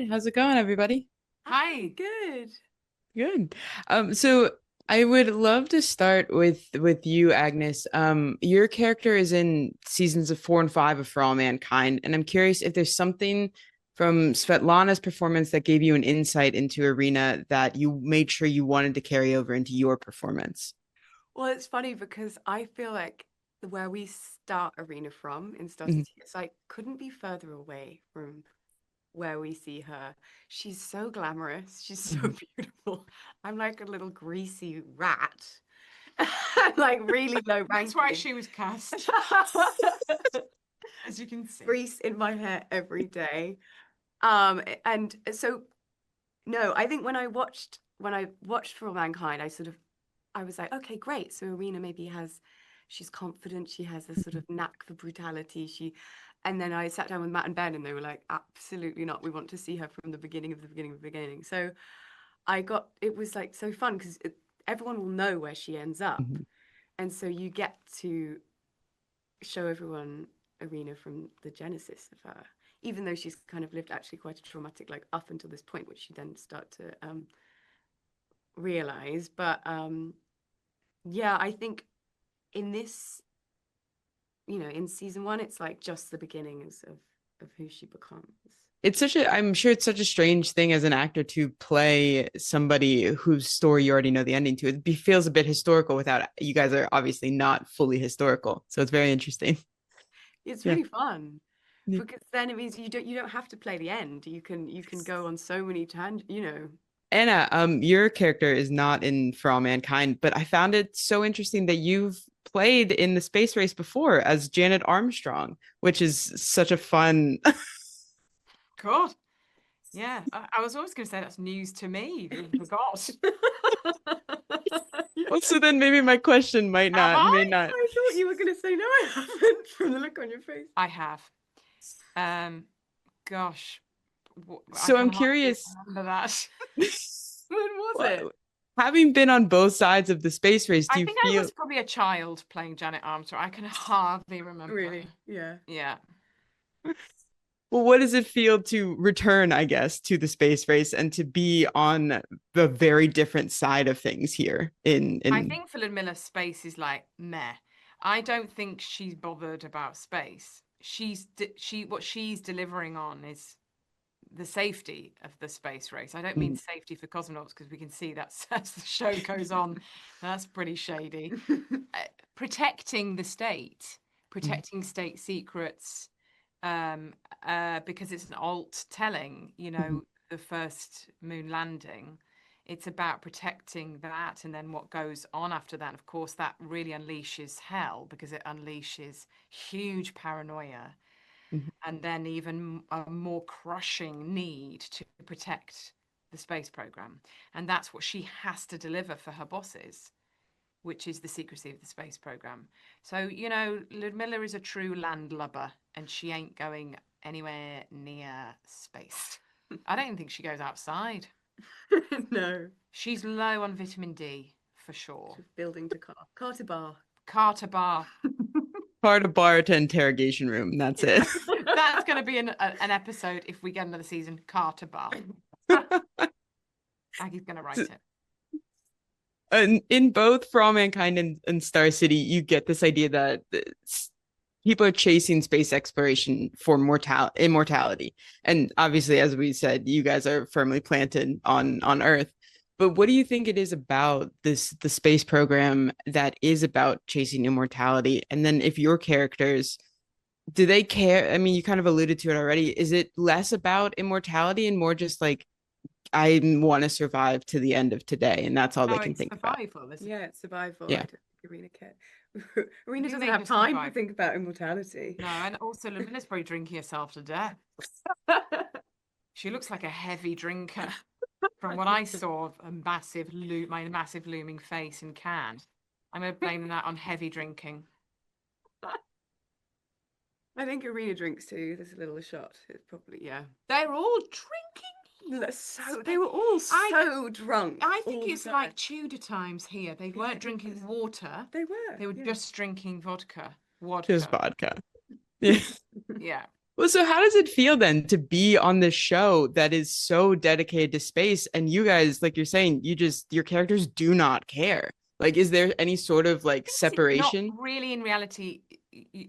right, how's it going, everybody? Hi. Good. Good. So I would love to start with you, Agnes. Your character is in seasons of 4 and 5 of For All Mankind, and I'm curious if there's something from Svetlana's performance that gave you an insight into Arena that you made sure you wanted to carry over into your performance. Well, it's funny because I feel like where we start Arena from in Star Mhm. City, it's like couldn't be further away from where we see her. She's so glamorous. She's so Mhm. beautiful. I'm like a little greasy rat. Like really low That's why ranking. she was cast, as you can see. Grease in my hair every day. And so no, I think when I watched For All Mankind, I was like, okay, great. So Arena maybe she's confident. She has a sort of knack for brutality. And then I sat down with Matt and Ben, and they were like, absolutely not. We want to see her from the beginning of the beginning of the beginning. So it was like so fun because everyone will know where she ends up, Mhm. and so you get to show everyone Arena from the genesis of her, even though she's kind of lived actually quite a traumatic like up until this point, which you then start to realize. But yeah, I think in this, in season one, it's like just the beginnings of who she becomes. I'm sure it's such a strange thing as an actor to play somebody whose story you already know the ending to. Feels a bit historical without, you guys are obviously not fully historical. So it's very interesting. It's Yeah. really fun Yeah. because then it means you don't have to play the end. You can go on so many tangents. Anna, your character is not in For All Mankind, but I found it so interesting that you've played in the space race before as Janet Armstrong, which is such a fun. God. Yeah, I was always going to say that's news to me. I forgot. Well, so then maybe my question Have may I? not. I thought you were going to say no, I haven't from the look on your face. I have. Um, gosh, I So can I'm hardly curious. remember that. When was it? Well, having been on both sides of the space race, do I you think I feel was probably a child playing Janet Armstrong. I can hardly remember. Really? Yeah. Yeah. well, what does it feel to return, I guess, to the space race and to be on the very different side of things here I in think Philip Miller's space is like meh. I don't think she's bothered about space. What she's delivering on is the safety of the space race. I don't mean Mm, safety for cosmonauts because we can see that's as the show goes on, that's pretty shady. Protecting the state, mm, protecting state secrets, because it's an alt telling, mhm, the first moon landing. It's about protecting that and then what goes on after that. Of course, that really unleashes hell because it unleashes huge paranoia mhm, and then even a more crushing need to protect the space program. And that's what she has to deliver for her bosses, which is the secrecy of the space program. So, Ludmilla is a true landlubber and she ain't going anywhere near space. I don't even think she goes outside. No. She's low on vitamin D for sure. Building to Carter Bar. Carter bar. part of bar to interrogation room. That's Yeah. it. That's going to be an episode if we get another season. Carter bar. Aggie's going to write it. And in both For All Mankind and Star City, you get this idea that people are chasing space exploration for immortality. And obviously, as we said, you guys are firmly planted on Earth. But what do you think it is about the space program that is about chasing immortality? And then if your characters do they care? I mean, you kind of alluded to it already. Is it less about immortality and more just like I want to survive to the end of today, and that's all they No, can it's think about? survival, isn't it? Yeah, it's survival. I Yeah. don't think Arena cares. Arena I think doesn't they have just time to survive. think about immortality. No, and also Lumina's probably drinking herself to death. She looks like a heavy drinker. From what I saw of my massive looming face in Cannes, I'm going to blame that on heavy drinking. I think Arena drinks too. There's a little shot. It's probably, yeah. They're all drinking. So they were all so drunk. I think all the it's time. like Tudor times here. They weren't drinking water. They were. They were Yeah. just drinking vodka. Just Vodka. vodka. Yeah. Yeah. Well, so how does it feel then to be on this show that is so dedicated to space and you guys, like you're saying, your characters do not care? Like, is there any sort of like It's not separation? really in reality.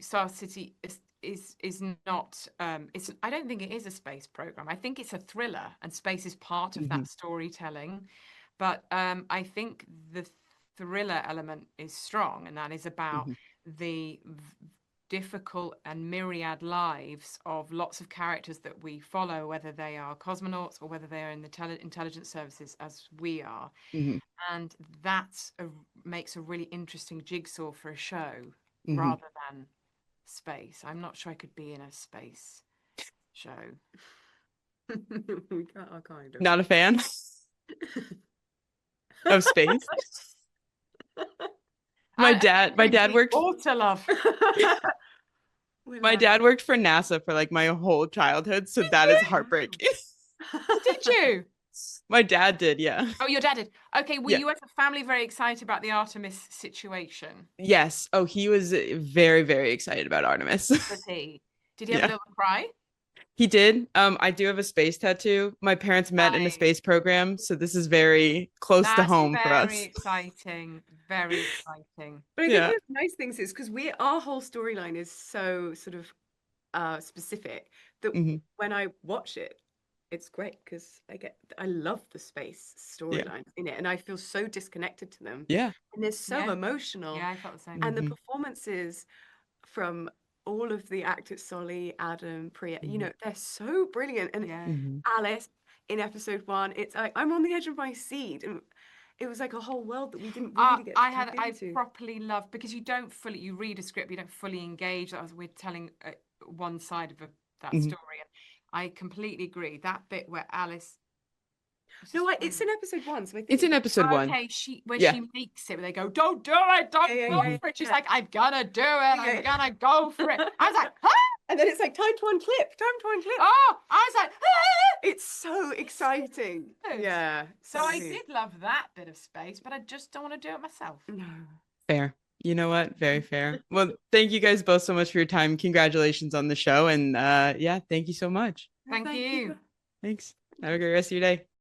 Star City is not. It's. I don't think it is a space program. I think it's a thriller, and space is part of Mhm, that storytelling. But I think the thriller element is strong, and that is about mhm, the difficult and myriad lives of lots of characters that we follow, whether they are cosmonauts or whether they are in the intelligence services as we are. mhm, And makes a really interesting jigsaw for a show mhm. rather than space. I'm not sure I could be in a space show. We are kind of. Not a fan of space. My dad worked Water love. my dad worked for NASA for like my whole childhood, so that is heartbreaking. Did you? My dad did, yeah. Oh, your dad did. Okay, were Yeah. you as a family very excited about the Artemis situation? Yes. Oh, he was very, very excited about Artemis. Was he? Did he have a Yeah. little cry? He did. I do have a space tattoo. My parents met in a Nice. space program, so this is very close to That's home for very us. exciting. Very exciting. But I think Yeah. one of the nice things is because our whole storyline is so sort of specific that Mhm. when I watch it, it's great because I love the space Yeah. storylines in it, and I feel so disconnected to them. Yeah. And they're so Yeah. emotional, Yeah, I felt the same. and the Mhm. performances from all of the actors, Solly, Adam, Priya, you Mhm. know, they're so brilliant. And Yeah. Mhm. Alice in episode 1, it's like I'm on the edge of my seat, and it was like a whole world that we didn't really get to tap I into. properly love because you read a script, you don't fully engage. That was we're telling one side of that Mhm. story, and I completely agree. That bit where Alice. No, it's in episode 1, so I think It's in episode 1. Okay, when Yeah. she makes it, they go, "Don't do it, don't Yeah, go yeah, for it." She's yeah. like, "I'm gonna do it. Yeah. I'm gonna go for it." I was like, "Ah!" And then it's like time to unclip, time to unclip. Oh, I was like, "Ah!" It's so exciting. good. Yeah. So I did love that bit of space, but I just don't want to do it myself. No. Fair. You know what? Very fair. Well, thank you guys both so much for your time. Congratulations on the show. And yeah, thank you so much. Thank you. Thanks. Have a great rest of your day.